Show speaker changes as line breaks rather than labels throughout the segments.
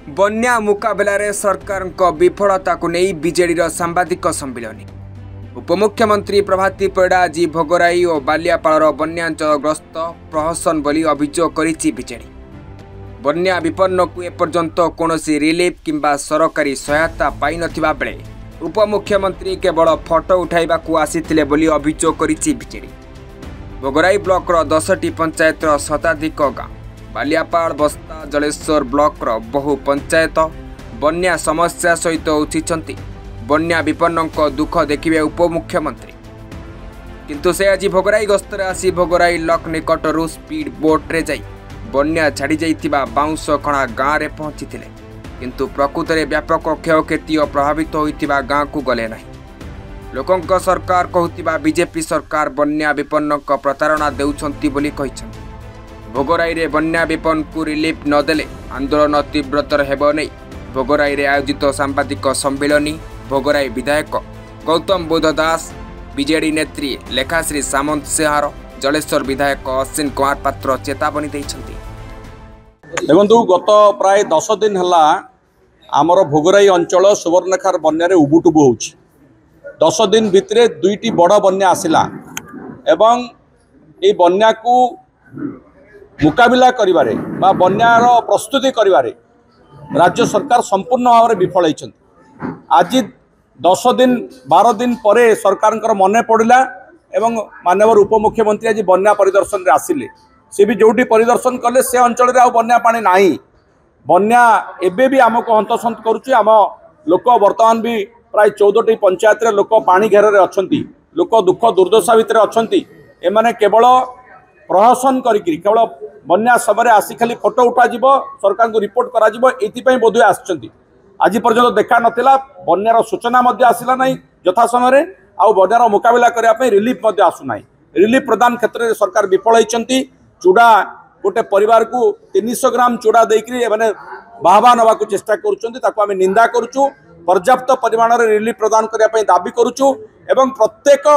बन्या मुकाबला सरकार विफलता को नहीं बीजेडी सांबादिक सम्मिलन। उपमुख्यमंत्री प्रभाती परिड़ा आज भोगराई और बालियापाड़ बन्यांचलग्रस्त प्रहसन बोली अभियोग करिछि बीजेडी। बन्या विपन्न को एपर्यंत कौनसी रिलीफ किंबा सरकारी सहायता पाई नथिबा बेले उपमुख्यमंत्री केवल फोटो उठाइबा को आसीथिले बोली अभियोग करिछि बीजेडी। भोगराई ब्लॉकर 10टी पंचायत शताधिक गाँव बालियापाड़ बस्ता जलेश्वर ब्लॉकर बहु पंचायत बन्या समस्या सहित उठिछंती। बन्या विपन्न दुख देखिबे उपमुख्यमंत्री, किंतु से आज भोगराई गस्तरे आसी भोगराई लक निकटरू स्पीड बोट रे जाई बन्या छाड़ी जाइथिबा बाउंस खणा गाँव रे पहुंचीथिले, किंतु प्रकृत में व्यापक क्षयक्षति और प्रभावित होइथिबा गाँव को गले नहीं। लोकंक सरकार कहूथिबा बीजेपी सरकार बन्या विपन्न प्रतारणा देउछंती बोली कहिछंती। भोगराई रे बन्या विपन्न को रिलीफ नदेले आंदोलन तीव्रतर हेबो नै भोगराई रे आयोजित सांबादिक सम्मेलन भोगराई विधायक गौतम बुद्ध दास, बीजेडी नेत्री लेखाश्री सामंत सेहार, जलेश्वर विधायक अश्विन कुमार पात्र चेतावनी दैछंती।
देखु गत प्राय 10 दिन हला आमर भोगराई अंचल सुवर्णखार बन्या उबुटुबु होउछि। 10 दिन भितरे 2टी बड़ बन्या आसिला एवं ए बन्या को मुकाबिला करिबारे बा बन्यार प्रस्तुति करिबारे राज्य सरकार संपूर्ण भाव में विफल होइछंती। आज 10 दिन 12 दिन परे सरकार मन पड़ा एवं माननीय उपमुख्यमंत्री आज बन्या परिदर्शन रे आसिले। से भी जोटी परिदर्शन कले से अंचल रे आ बन्या पानी नाही। बन्या एबे भी आमको हंतसंत करुछि। आम लोक वर्तमान भी प्राय 14टी पंचायत रे लोक पानी घेर रे अछंती, लोक दुख दुर्दशा भितर अछंती। एमाने केवल प्रहसन करिकरी केवल बन्या समय आसी खाली फोटो उठा सरकार को रिपोर्ट करा बोधे आसचंती। आज पर्यंत देखा नथिला बन्यार सूचना मध्य आसिला नहीं यथा समय आउ बन्यार मुकाबला करने रिलीफ मध्य आसुना। रिलीफ प्रदान क्षेत्र में सरकार विफल होइछंती। चूड़ा गोटे परिवार को 300 ग्राम चूड़ा देकरी माने बाहबा नवा को चेष्टा करुछंती, ताको आमे निंदा करुछु। पर्याप्त परिमाण रे रिलीफ प्रदान करने दाबी करुछु एवं प्रत्येक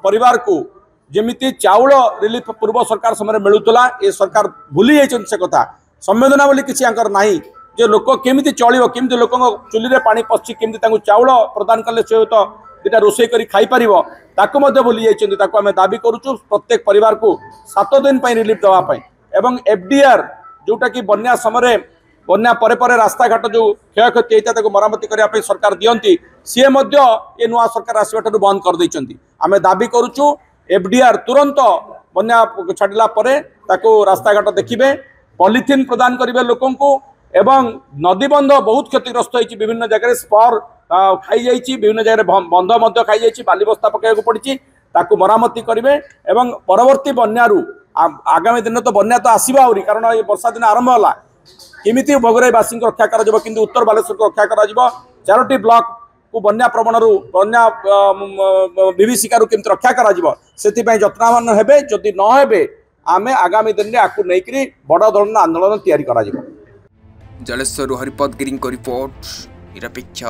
परिवार को जेमिति चाउल रिलीफ पूर्व सरकार समय मिलूला ए सरकार भूली जाइछन। से कथा संवेदना बोली किसी नाही जे लोक केमिति चलिबो, केमिति लोक चुली रे पानी पछि, केमिति तांको चाउल प्रदान कले से तो दुटा रोषे करी खाई परिबो ताको मध्य भूली जाइछन। ताको आमे दाबी करूछु प्रत्येक परिवार को 7 दिन पई रिलीफ दवा पई एवं एफडीआर जोटा कि बन्या समय बन्या परे परे रास्ता घाट जो क्षयक्षति होता ताको मरामती करने पे सरकार दियंती सी मध्य ये नुआ सरकार आसवाठू बंद कर दैछंती। आमे दाबी करूछु एफडीआर तुरंत बन्या छाड़िला परे ताको रास्ता घाट देखिबे, पॉलिथिन प्रदान करिवे लोकन को एवं नदीबंध बहुत क्षतिग्रस्त होइछि। विभिन्न जगह स्पर खाई जाइछि, विभिन्न जगह बंध मध्य खाई जाइछि, बाली बस्ता पकाइବାକୁ पड़िछि। ताको मरामती करिवे एवं परवर्ती बन्यारू आगामी दिन तो बन्या तो आसीबा आउरी, कारण ये वर्षा दिन आरंभ होला। केमिति भोगराईवासी को रक्षा करा जिवो, किंतु उत्तर बालेश्वर को रक्षा करा जिवो। 4टी ब्लॉक को बन्या प्रवणरू बन्या विभीषिकारु केमती रक्षा करा जिवो सेतिपई यत्नवान हेबे। जदि न हेबे आमे आगामी दिन रे आकु नेकरी बड़ धरण आंदोलन तैयारी करा जिवो।
जलेश्वर हरिपद गिरी को रिपोर्ट निरपेक्ष।